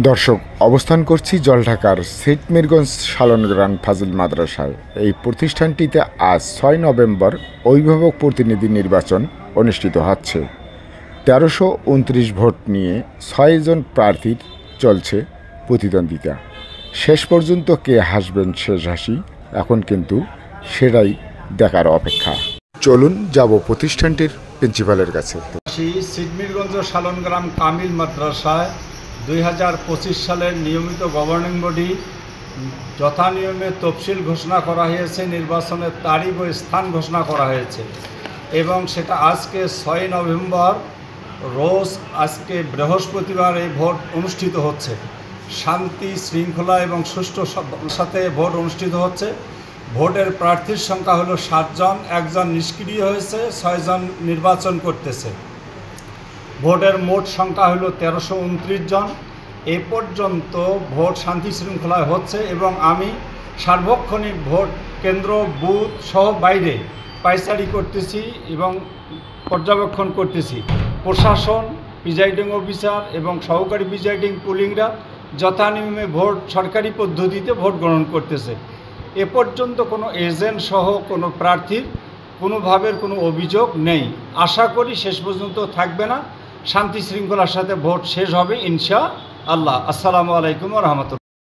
দর্শক, অবস্থান করছি জলঢাকার সেন্ট মেরিগঞ্জ শালনগ্রাম ফাজিল মাদ্রাসায়। এই প্রতিষ্ঠানটিতে আজ 6 নভেম্বর অভিভাবক প্রতিনিধি নির্বাচন অনুষ্ঠিত হচ্ছে। 1329 ভোট নিয়ে 6 জন প্রার্থীর চলছে প্রতিদ্বন্দ্বিতা। শেষ পর্যন্ত কে হাসবেন শেষ হাসি, এখন কিন্তু সেটাই দেখার অপেক্ষা। চলুন যাব প্রতিষ্ঠানটির প্রিন্সিপালের কাছে। সেন্ট মেরিগঞ্জ শালনগ্রাম কামিল মাদ্রাসায় 2025 সালের নিয়মিত গভর্নিং বডি যথানিয়মে তফসিল ঘোষণা করা হয়েছে, নির্বাচনের তারিখ ও স্থান ঘোষণা করা হয়েছে এবং সেটা আজকে 6 নভেম্বর রোজ আজকে বৃহস্পতিবার এই ভোট অনুষ্ঠিত হচ্ছে। শান্তি শৃঙ্খলা এবং সুষ্ঠু সাথে ভোট অনুষ্ঠিত হচ্ছে। ভোটের প্রার্থীর সংখ্যা হলো 7 জন, একজন নিষ্ক্রিয় হয়েছে, 6 জন নির্বাচন করতেছে। ভোটের মোট সংখ্যা হলো 1329 জন। এ পর্যন্ত ভোট শান্তি শৃঙ্খলায় হচ্ছে এবং আমি সার্বক্ষণিক ভোট কেন্দ্র বুথ সহ বাইরে পায়চারি করতেছি এবং পর্যবেক্ষণ করতেছি। প্রশাসন, প্রিজাইডিং অফিসার এবং সহকারী প্রিজাইডিং পুলিংরা যথানিয়মে ভোট সরকারি পদ্ধতিতে ভোট গ্রহণ করতেছে। এ পর্যন্ত কোনো এজেন্ট সহ কোনো প্রার্থীর কোনোভাবের কোনো অভিযোগ নেই। আশা করি শেষ পর্যন্ত থাকবে না, শান্তি শৃঙ্খলার সাথে ভোট শেষ হবে ইনশাআল্লাহ। আসসালামু আলাইকুম ওয়া রাহমাতুল্লাহ।